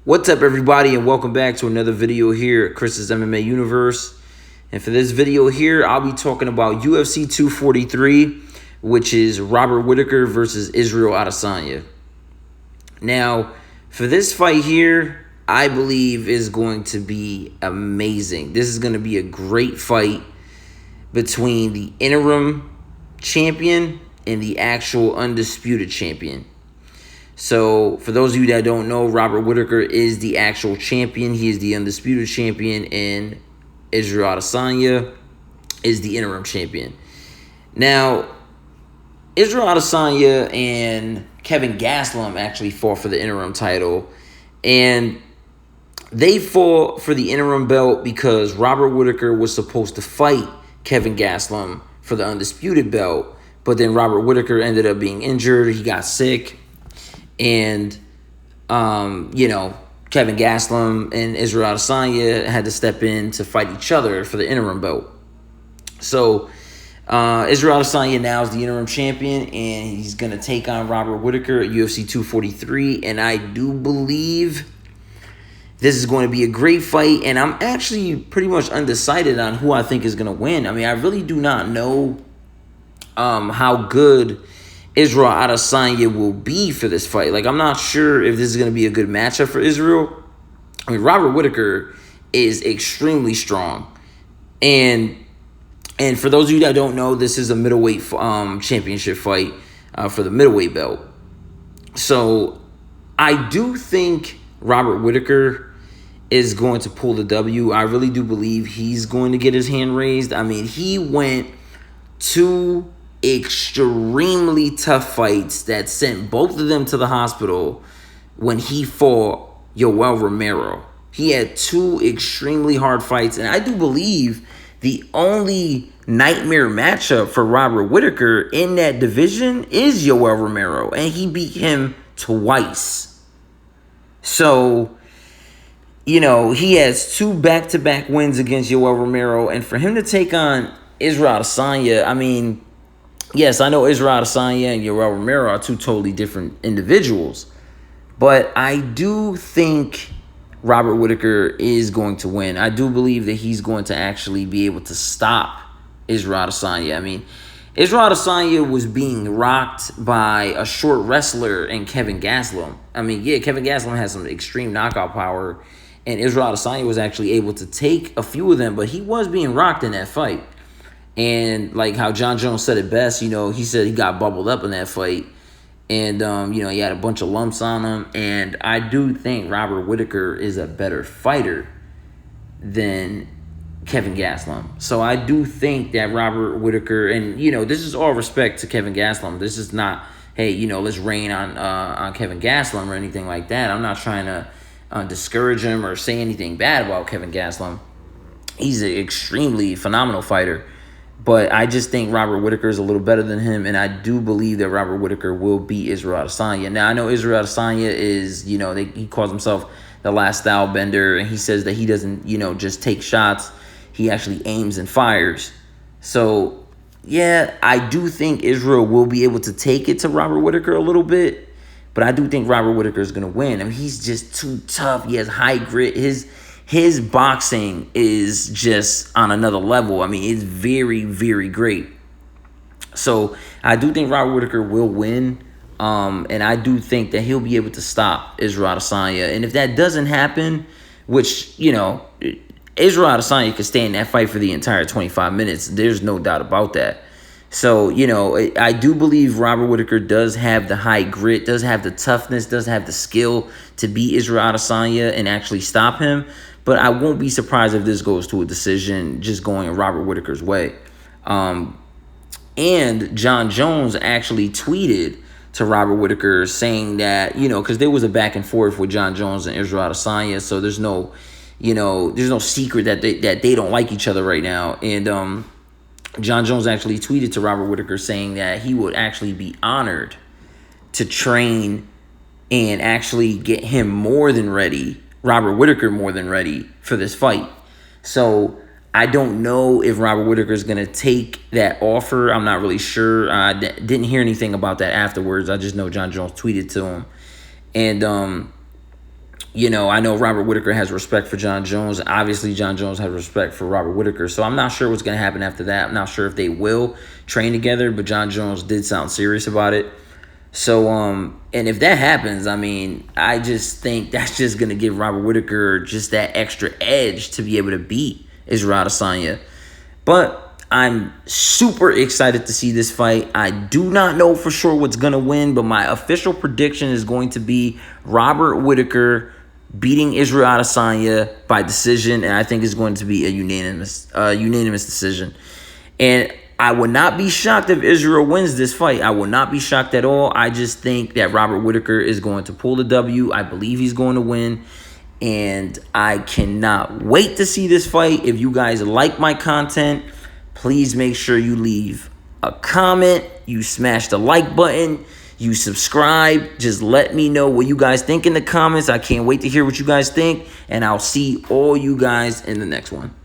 What's up, everybody, and welcome back to another video here at Chris's MMA Universe. And for this video here, I'll be talking about UFC 243, which is Robert Whittaker versus Israel Adesanya. Now, for this fight here, I believe is going to be amazing. This is going to be a great fight between the interim champion and the actual undisputed champion. So, for those of you that don't know, Robert Whittaker is the actual champion. He is the undisputed champion, and Israel Adesanya is the interim champion. Now, Israel Adesanya and Kevin Gastelum actually fought for the interim title, and they fought for the interim belt because Robert Whittaker was supposed to fight Kevin Gastelum for the undisputed belt, but then Robert Whittaker ended up being injured. He got sick. And, Kevin Gastelum and Israel Adesanya had to step in to fight each other for the interim belt. So, Israel Adesanya now is the interim champion, and he's going to take on Robert Whittaker at UFC 243. And I do believe this is going to be a great fight. And I'm actually pretty much undecided on who I think is going to win. I mean, I really do not know how good Israel Adesanya will be for this fight. Like, I'm not sure if this is going to be a good matchup for Israel. I mean, Robert Whittaker is extremely strong. And for those of you that don't know, this is a middleweight championship fight for the middleweight belt. So, I do think Robert Whittaker is going to pull the W. I really do believe he's going to get his hand raised. I mean, he went to extremely tough fights that sent both of them to the hospital when he fought Yoel Romero. He had two extremely hard fights, and I do believe the only nightmare matchup for Robert Whittaker in that division is Yoel Romero, and he beat him twice. So, he has two back-to-back wins against Yoel Romero, and for him to take on Israel Adesanya, I mean, yes, I know Israel Adesanya and Yoel Romero are two totally different individuals, but I do think Robert Whittaker is going to win. I do believe that he's going to actually be able to stop Israel Adesanya. I mean, Israel Adesanya was being rocked by a short wrestler in Kevin Gastelum. I mean, yeah, Kevin Gastelum has some extreme knockout power, and Israel Adesanya was actually able to take a few of them, but he was being rocked in that fight. And like how John Jones said it best, he said he got bubbled up in that fight. And, he had a bunch of lumps on him. And I do think Robert Whittaker is a better fighter than Kevin Gastelum. So I do think that Robert Whittaker, and, this is all respect to Kevin Gastelum. This is not, hey, let's rain on Kevin Gastelum or anything like that. I'm not trying to discourage him or say anything bad about Kevin Gastelum. He's an extremely phenomenal fighter. But I just think Robert Whittaker is a little better than him, and I do believe that Robert Whittaker will beat Israel Adesanya. Now, I know Israel Adesanya is, he calls himself the last style bender, and he says that he doesn't, just take shots. He actually aims and fires. So, yeah, I do think Israel will be able to take it to Robert Whittaker a little bit, but I do think Robert Whittaker is going to win. I mean, he's just too tough. He has high grit. His boxing is just on another level. I mean, it's very, very great. So I do think Robert Whittaker will win. And I do think that he'll be able to stop Israel Adesanya. And if that doesn't happen, which, Israel Adesanya could stay in that fight for the entire 25 minutes. There's no doubt about that. So, I do believe Robert Whittaker does have the high grit, does have the toughness, does have the skill to beat Israel Adesanya and actually stop him. But I won't be surprised if this goes to a decision just going Robert Whittaker's way. And John Jones actually tweeted to Robert Whittaker saying that, because there was a back and forth with John Jones and Israel Adesanya, so there's no secret that they don't like each other right now. And John Jones actually tweeted to Robert Whittaker saying that he would actually be honored to train and actually get him Robert Whittaker more than ready for this fight. So I don't know if Robert Whittaker is going to take that offer. I'm not really sure. I didn't hear anything about that afterwards. I just know John Jones tweeted to him. And I know Robert Whittaker has respect for John Jones. Obviously, John Jones has respect for Robert Whittaker. So I'm not sure what's going to happen after that. I'm not sure if they will train together, but John Jones did sound serious about it. So, and if that happens, I mean, I just think that's just going to give Robert Whittaker just that extra edge to be able to beat Israel Adesanya. But I'm super excited to see this fight. I do not know for sure what's going to win, but my official prediction is going to be Robert Whittaker beating Israel Adesanya by decision, and I think it's going to be a unanimous decision. And I would not be shocked if Israel wins this fight. I will not be shocked at all. I just think that Robert Whittaker is going to pull the W. I believe he's going to win. And I cannot wait to see this fight. If you guys like my content, please make sure you leave a comment. You smash the like button. You subscribe. Just let me know what you guys think in the comments. I can't wait to hear what you guys think. And I'll see all you guys in the next one.